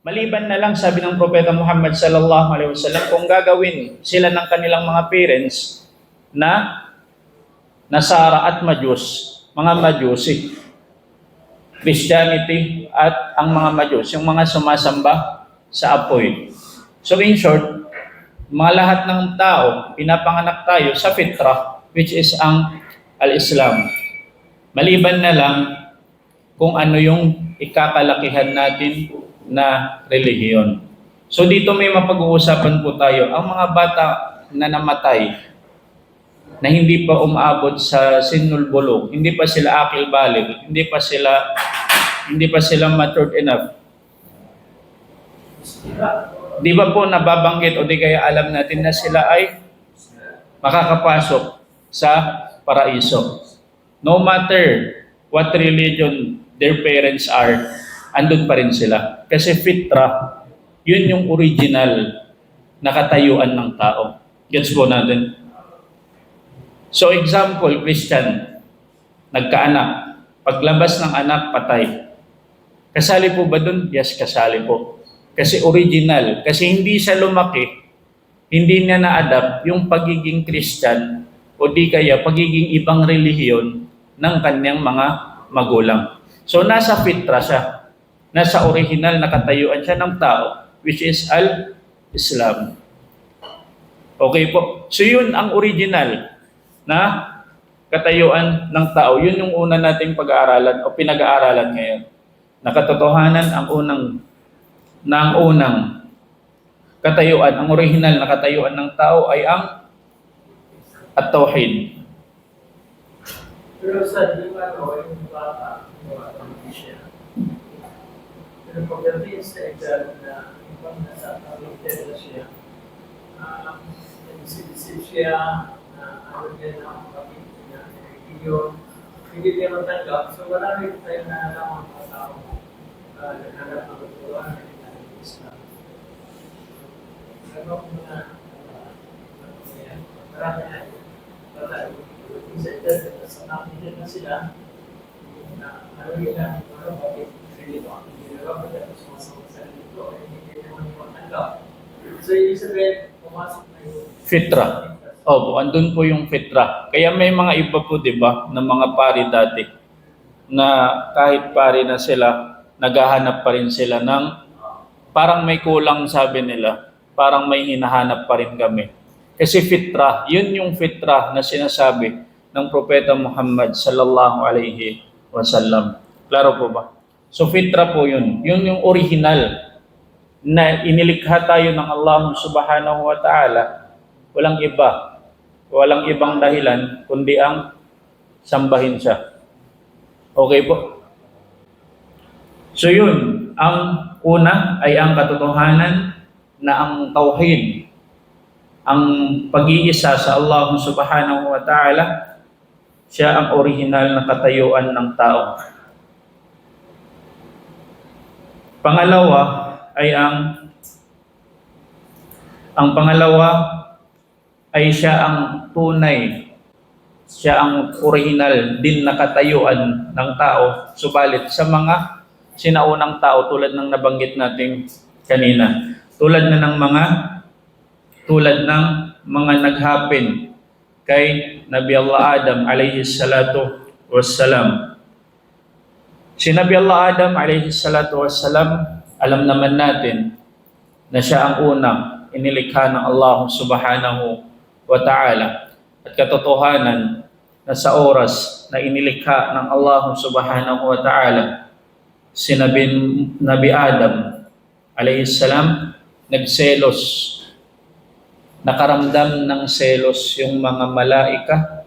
Maliban na lang, sabi ng Propeta Muhammad sallallahu alaihi wasallam, kung gagawin sila ng kanilang mga parents na Nasara at Majus, mga Majusi, Christianity at ang mga Majus, yung mga sumasamba sa apoy. So in short, mga lahat ng tao, pinapanganak tayo sa fitrah, which is ang al-Islam. Maliban na lang kung ano yung ikakalakihan natin na relihiyon. So dito may mapag-uusapan po tayo. Ang mga bata na namatay, na hindi pa umabot sa sinul bulog, hindi pa sila akil balig, hindi pa sila matured enough. Di ba po nababanggit o di kaya alam natin na sila ay makakapasok sa paraiso. No matter what religion their parents are, andun pa rin sila. Kasi fitrah, yun yung original na katayuan ng tao. Gets po natin? So example, Christian, nagkaanak. Paglabas ng anak, patay. Kasali po ba dun? Yes, kasali po. Kasi original. Kasi hindi siya lumaki, hindi niya na-adapt yung pagiging Christian o di kaya pagiging ibang relihiyon ng kanyang mga magulang. So nasa fitra siya. Nasa original na katayuan siya ng tao, which is al-Islam. Okay po. So yun ang original na katayuan ng tao. Yun yung una nating pag-aaralan o pinag-aaralan ngayon. Na katotohanan ang unang katayuan, ang original na katayuan ng tao ay ang at-tauhid. Pero sa di ba yung bata, hindi siya. Pero pagdating sa exam na ibang nasa na siya, sinisip siya na ano din ang kapit na religion, hindi niya matanggap. So wala rin tayo na alam ang mga tao naghanap ng tutuan ng Islam. Ano kung marami na sa exam sa namin na sila na ano yun na bakit so, yung sabihin, pumasok na yung Fitra. Opo, andun po yung fitra. Kaya may mga iba po, di ba, ng mga pari dati na kahit pari na sila, naghahanap pa rin sila ng parang may kulang, sabi nila, parang may hinahanap pa rin kami. Kasi fitra, yun yung fitra na sinasabi ng Propeta Muhammad sallallahu alaihi wasallam. Klaro po ba? So fitra po yun. Yun yung original na inilikha tayo ng Allah subhanahu wa ta'ala. Walang iba. Walang ibang dahilan kundi ang sambahin siya. Okay po? So yun, ang una ay ang katotohanan na ang tauhid, ang pag-iisa sa Allah subhanahu wa ta'ala, siya ang original na katayuan ng tao. Pangalawa ay ang pangalawa ay siya ang tunay, siya ang original din na katayuan ng tao, subalit sa mga sinaunang tao tulad ng nabanggit natin kanina, tulad ng mga naghapin kay Nabi Allah Adam alayhi salatu wassalam. Si Nabi Allah Adam alayhi salatu wassalam, alam naman natin na siya ang unang inilikha ng Allah subhanahu wa ta'ala. At katotohanan na sa oras na inilikha ng Allah subhanahu wa ta'ala, si Nabi Adam alayhi salam, nagselos, nakaramdam ng selos yung mga malaika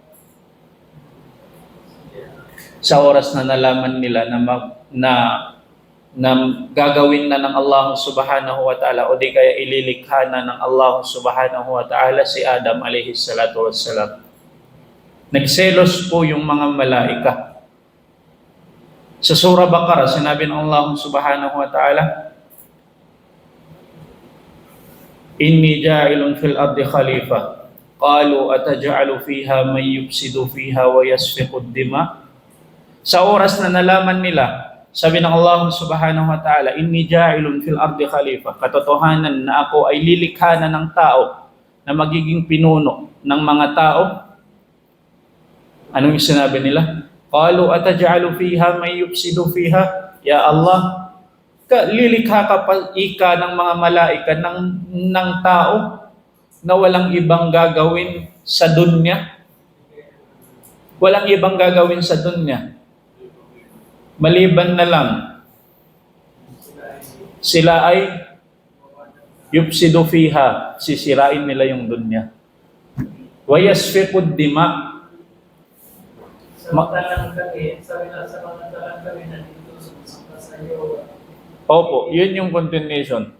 sa oras na nalaman nila na gagawin na ng Allah subhanahu wa ta'ala o di kaya ililikha na ng Allah subhanahu wa ta'ala si Adam alayhi salatu wassalam. Nagselos po yung mga malaika. Sa surah Baqarah, sinabi ng Allah subhanahu wa ta'ala, Inni ja'ilun fil ardi khalifa. Qalu ataj'alu fiha man yufsidu fiha wa yasfiqud dima. Sa oras na nalaman nila sabi ng Allah subhanahu wa ta'ala, inni ja'ilun fil ardi khalifa. Katotohanan na ako ay lilikha na ng tao na magiging pinuno ng mga tao. Anong sinabi nila? Qalu ataj'alu fiha may yufsidu fiha? Ya Allah, lilikha ka pa ika ng mga malaika ng tao na walang ibang gagawin sa dunya. Walang ibang gagawin sa dunya. Maliban na lang sila ay yufsidu fiha, sisirain nila yung dunya. Wa yasfikud dima. Samantalang kami nandito sa iyo. Opo, yun yung continuation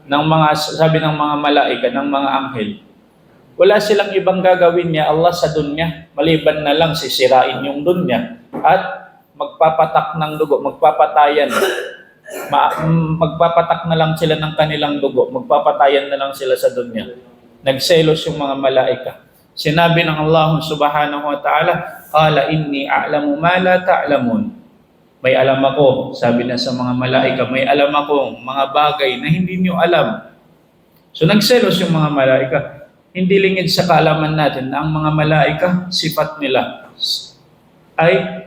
ng mga, sabi ng mga malaika, ng mga anghel. Wala silang ibang gagawin niya Allah sa dunya, maliban na lang sisirain yung dunya at magpapatak ng dugo, magpapatayan. Magpapatak na lang sila ng kanilang dugo, magpapatayan na lang sila sa dunya. Nagselos yung mga malaika. Sinabi ng Allah subhanahu wa ta'ala, qala inni a'lamu ma la ta'lamun. May alam ako, sabi na sa mga malaika, may alam ako mga bagay na hindi niyo alam. So nagselos yung mga malaika. Hindi lingid sa kaalaman natin na ang mga malaika, sifat nila ay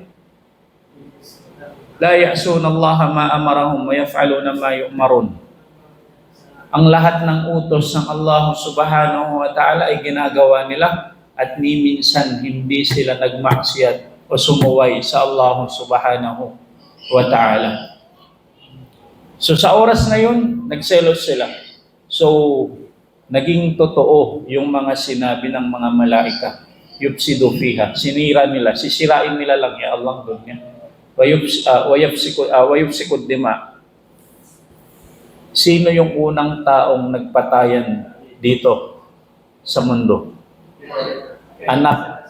la ya'suna Allah ma amarahum wa yaf'aluna ma yu'marun. Ang lahat ng utos ng Allah subhanahu wa ta'ala ay ginagawa nila at ni minsan hindi sila nagmaksiyat o sumuway sa Allah subhanahu wa ta'ala. So sa oras na yun, nagselos sila. So naging totoo yung mga sinabi ng mga malaika. Yufsidu fiha. Sinira nila, sisirain nila lang ya Allah doon niya. Wa yufsikud dima. Sino yung unang taong nagpatayan dito sa mundo? Anak.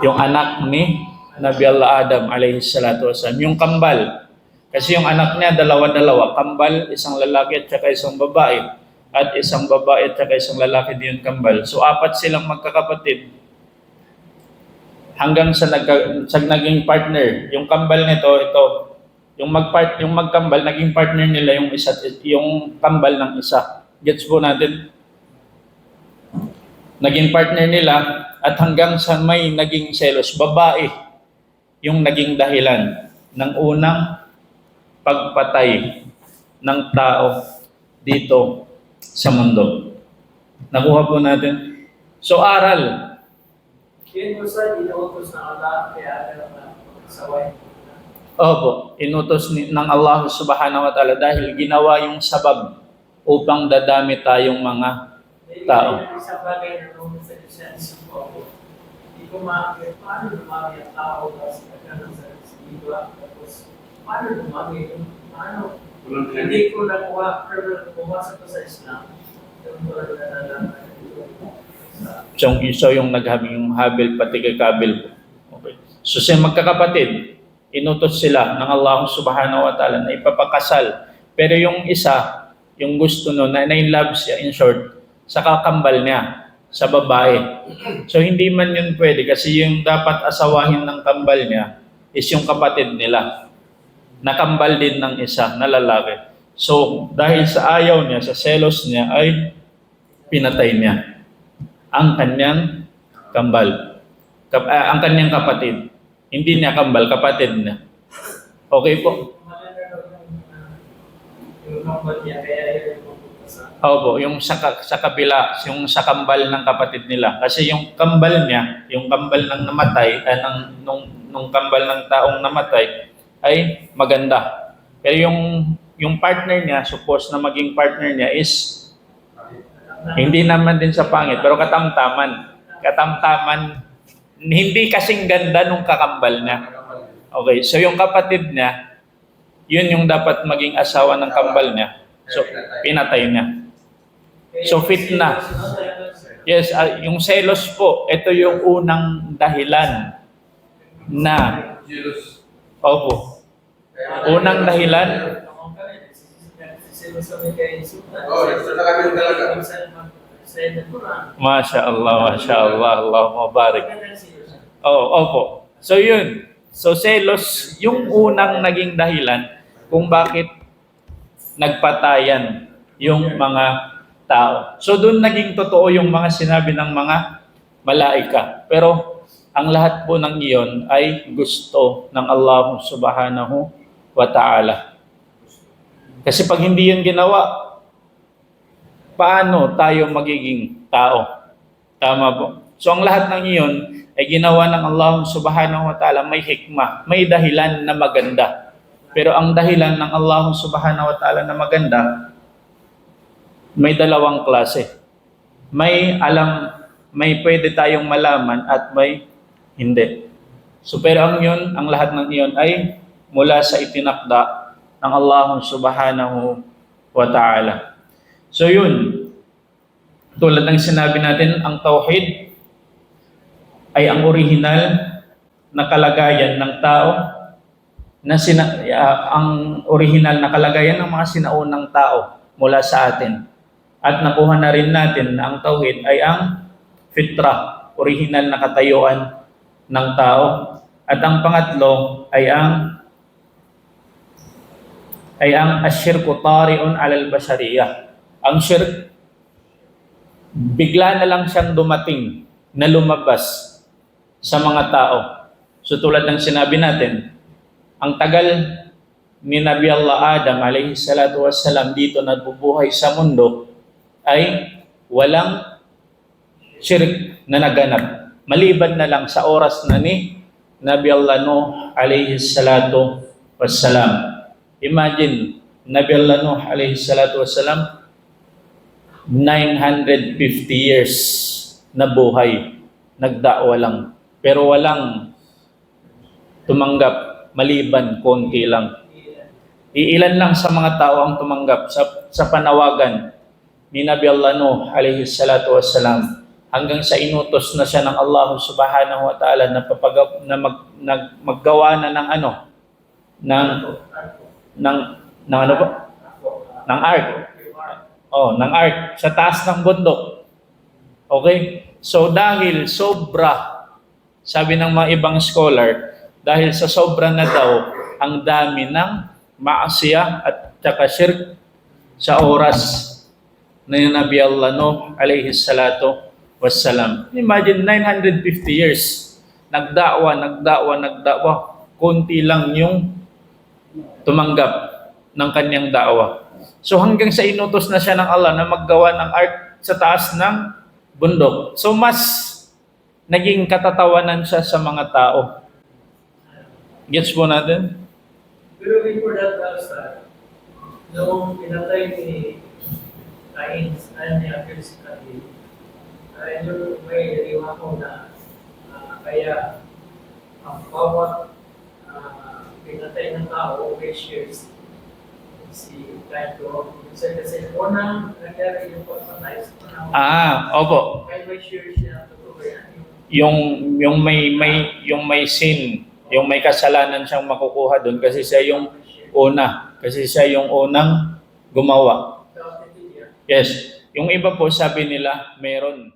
Yung anak ni Nabi Allah Adam alayhi salatu wasalam. Yung kambal. Kasi yung anak niya, dalawa-dalawa. Kambal, isang lalaki at saka isang babae. At isang babae at saka isang lalaki din yung kambal. So, 4 silang magkakapatid. Hanggang sa naging partner. Yung kambal nito, ito. Yung magkambal, naging partner nila yung kambal ng isa. Gets po natin? Naging partner nila at hanggang sa may naging selos, babae yung naging dahilan ng unang pagpatay ng tao dito sa mundo. Nakuha po natin? So, aral. Yun yung sa inuutos ng Allah, kaya na saway. Opo, inutos ng Allah subhanahu wa ta'ala dahil ginawa yung sabab upang dadami tayong mga tao. Isang bagay na nung sa isip ko ako, hindi ko makakit, paano dumami ang tao kasi nagkaroon sa iba, tapos paano dumami yung, paano, hindi ko nakuha, pero pumasok ko sa Islam, yung ko lang nalalaman So yung yung Habil pati kay Kabil. Okay. So sa magkakapatid, inutos sila ng Allah subhanahu wa ta'ala na ipapakasal. Pero yung isa, yung gusto no, na in-love siya, in short, sa kakambal niya, sa babae. So hindi man yun pwede kasi yung dapat asawahin ng kambal niya is yung kapatid nila. Nakambal din ng isa na lalaki. So dahil sa ayaw niya, sa selos niya, ay pinatay niya ang kanyang kambal. Ang kanyang kapatid. Hindi niya kambal, kapatid niya. Okay po? yung kambal niya, kaya yun Opo, yung sa kabila, yung sa kambal ng kapatid nila. Kasi yung kambal niya, yung kambal ng namatay, nung kambal ng taong namatay, ay maganda. Pero yung partner niya, suppose na maging partner niya is, hindi naman din sa pangit, pero katamtaman. Katamtaman, hindi kasing ganda nung kakambal niya. Okay, so yung kapatid niya, yun yung dapat maging asawa ng kambal niya. So, pinatay niya. So, fitna. Yes, yung selos po, ito yung unang dahilan na, opo, unang dahilan, Masya Allah, Allahumma barik. Oh, opo. So yun, So selos yung unang naging dahilan kung bakit nagpatayan yung mga tao. So doon naging totoo yung mga sinabi ng mga malaika. Pero ang lahat po ng iyon ay gusto ng Allah subhanahu wa ta'ala. Kasi pag hindi yun ginawa, paano tayo magiging tao? Tama po. So ang lahat ng iyon ay ginawa ng Allah subhanahu wa ta'ala may hikmah, may dahilan na maganda. Pero ang dahilan ng Allah subhanahu wa ta'ala na maganda, may dalawang klase. May pwede tayong malaman at may hindi. So pero ang lahat ng iyon ay mula sa itinakda ng Allah subhanahu wa ta'ala. So yun, tulad ng sinabi natin, ang tauhid ay ang orihinal na kalagayan ng tao, ang orihinal na kalagayan ng mga sinaunang tao mula sa atin. At nakuha na rin natin na ang tauhid ay ang fitrah, orihinal na katayuan ng tao. At ang pangatlo ay ang asyirku tari'un alal bashariyah. Ang shirk, bigla na lang siyang dumating na lumabas sa mga tao. So tulad ng sinabi natin, ang tagal ni Nabi Allah Adam alayhi salatu wassalam dito nabubuhay sa mundo ay walang shirk na naganap. Maliban na lang sa oras na ni Nabi Allah Nuh alayhi salatu wassalam. Imagine, Nabi Allah Nuh alayhi salatu wassalam, 950 years na buhay, nagdakwa lang. Pero walang tumanggap, maliban konti lang. Iilan lang sa mga tao ang tumanggap sa panawagan ni Nabi Allah Nuh alayhi salatu wassalam, hanggang sa inutos na siya ng Allah subhanahu wa ta'ala na maggawa na ng ark. Ng ark sa taas ng bundok. Okay? So dahil sobra, sabi ng mga ibang scholar, dahil sa sobra na daw ang dami ng maasiyah at saka shirk sa oras na yung Nabi Allah Nuh alayhi salatu wassalam. Imagine 950 years nagdakwa, konti lang yung tumanggap ng kanyang da'wa. So hanggang sa inutos na siya ng Allah na maggawa ng ark sa taas ng bundok. So mas naging katatawanan siya sa mga tao. Gets po natin? Pero before that, noong pinatay ni Cain ni Abel si Cain, yung may nariwa ko na kaya ang bawat pinatay ng tao may shares si Cain ko. Kasi unang nangyari yung pagpatay sa panahon. Opo. Kaya may shares siya, totoo yan. Yung may sin, yung may kasalanan siyang makukuha doon kasi siya yung unang gumawa. Yes. Yung iba po sabi nila meron